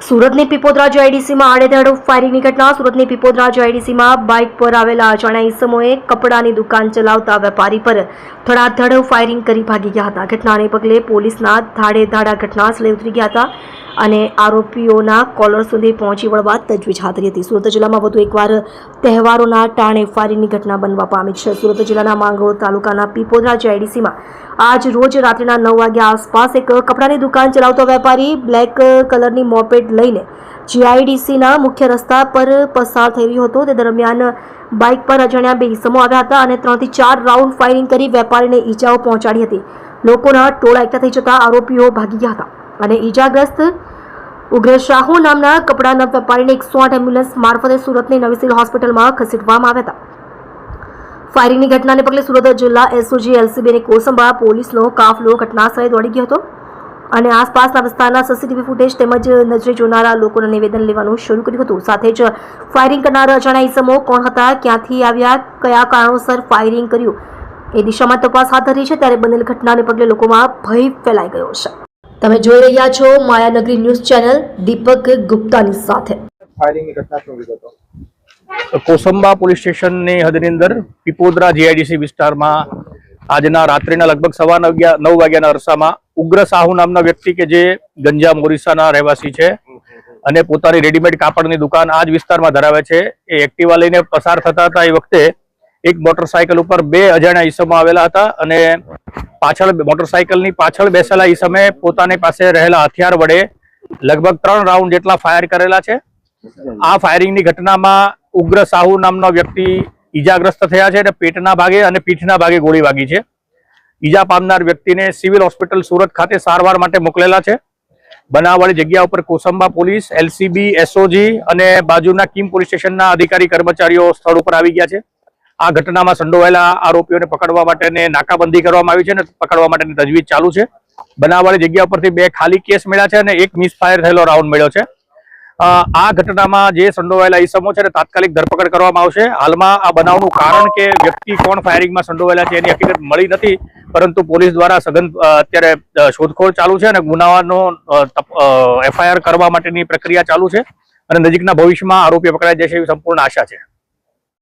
સુરતની પીપોદરા જીઆઈડીસી માં આડેધડ ફાયરિંગની ઘટના। સુરતની પીપોદરા જીઆઈડીસી માં બાઇક પર આવેલા અજાણ્યા ઈસમોએ કપડાની દુકાન ચલાવતા વેપારી પર ધડાધડ ફાયરિંગ કરી ભાગી ગયા હતા। ઘટનાને પગલે પોલીસના ધાડે ધાડ ઘટનાસ્થળે ઉતરી ગયા હતા અને આરોપીઓના કોલર સુધી પહોંચી વળવા તજવીજ હાથ ધરી હતી। સુરત જિલ્લામાં વધુ એકવાર તહેવારોના ટાણે ફાયરિંગની ઘટના બનવા પામી છે। સુરત જિલ્લાના માંગરોળ તાલુકાના પીપોદરા જીઆઈડીસીમાં આજ રોજ રાત્રિના 9 વાગ્યા આસપાસ એક કપડાની દુકાન ચલાવતો વેપારી બ્લેક કલરની મોપેડ લઈને જીઆઈડીસીના મુખ્ય રસ્તા પર પસાર થઈ રહ્યો હતો। તે દરમિયાન બાઇક પર અજાણ્યા 2 ઈસમો આવ્યા હતા અને 3 થી 4 રાઉન્ડ ફાયરિંગ કરી વેપારીને ઈજાઓ પહોંચાડી હતી। લોકોના ટોળા એકઠા થઈ જતા આરોપીઓ ભાગી ગયા હતા અને ઈજાગ્રસ્ત ઉગ્ર શાહુ નામના કપડાના વેપારીને 108 એમ્બ્યુલન્સ મારફતે સુરતની નવી સિવિલ હોસ્પિટલમાં ખસેડવામાં આવ્યા હતા। ફાયરિંગની ઘટનાને પગલે સુરત જિલ્લા એસઓજી એલસીબી અને કોસંબા પોલીસનો કાફલો ઘટનાસ્થળે દોડી ગયો હતો અને આસપાસના વિસ્તારના સીસીટીવી ફૂટેજ તેમજ નજરે જોનારા લોકોના નિવેદન લેવાનું શરૂ કર્યું હતું। સાથે જ ફાયરિંગ કરનારા અજાણ્યા ઈસમો કોણ હતા, ક્યાંથી આવ્યા, કયા કારણોસર ફાયરિંગ કર્યું એ દિશામાં તપાસ હાથ ધરી છે। ત્યારે બનેલ ઘટનાને પગલે લોકોમાં ભય ફેલાઈ ગયો છે। તમે જોઈ રહ્યા છો માયાનગરી ન્યૂઝ ચેનલ દીપક ગુપ્તાની સાથે। ફાયરિંગની ઘટના શું વિગતો? કોસંબા પોલીસ સ્ટેશનની હદની અંદર પીપોદરા જીઆઈડીસી વિસ્તારમાં આજના રાત્રિના લગભગ 9:15 વાગ્યાના અરસામાં ઉગ્ર સાહુ નામના વ્યક્તિ કે જે ગંજામ ઓરિસ્સાના રહેવાસી છે અને પોતાની રેડીમેડ કાપડની દુકાન આ જ વિસ્તારમાં ધરાવે છે, એ એક્ટિવા લઈને પસાર થતા હતા। એ વખતે એક મોટરસાયકલ ઉપર 2 અજાણ્યા ઈસમો આવેલા હતા અને પાછળ મોટરસાયકલની પાછળ બેસેલા ઈસમે પોતાની પાસે રહેલા હથિયાર વડે લગભગ 3 રાઉન્ડ જેટલા ફાયર કરેલા છે। આ ફાયરિંગની ઘટનામાં ઉગ્ર સાહુ નામનો વ્યક્તિ ઈજાગ્રસ્ત થયા છે અને પેટના ભાગે અને પીઠના ભાગે ગોળી વાગી છે। ઈજા પામનાર વ્યક્તિને સિવિલ હોસ્પિટલ સુરત ખાતે સારવાર માટે મોકલેલા છે। બનાવવાળી જગ્યા ઉપર કોસંબા પોલીસ, એલસીબી, એસઓજી અને બાજુના કિમ પોલીસ સ્ટેશનના અધિકારી કર્મચારીઓ સ્થળ ઉપર આવી ગયા છે। આ ઘટનામાં સંડોવાયેલા આરોપીઓને પકડવા માટેની નાકાબંધી કરવામાં આવી છે અને પકડવા માટેની તજવીજ ચાલુ છે। બનાવવાળી જગ્યા ઉપરથી 2 ખાલી કેસ મળ્યા છે અને 1 મિસફાયર થયેલો રાઉન્ડ મળ્યો છે। આ ઘટનામાં જે સંડોવાયેલા ઈસમો છે તાત્કાલિક ધરપકડ કરવામાં આવશે। હાલમાં આ બનાવનું કારણ કે વ્યક્તિ કોણ ફાયરિંગમાં સંડોવાયેલા છે એની હકીકત મળી નથી, પરંતુ પોલીસ દ્વારા સઘન અત્યારે શોધખોળ ચાલુ છે અને ગુનાનો એફઆઈઆર કરવા માટેની પ્રક્રિયા ચાલુ છે અને નજીકના ભવિષ્યમાં આરોપીઓ પકડાઈ જશે એવી સંપૂર્ણ આશા છે।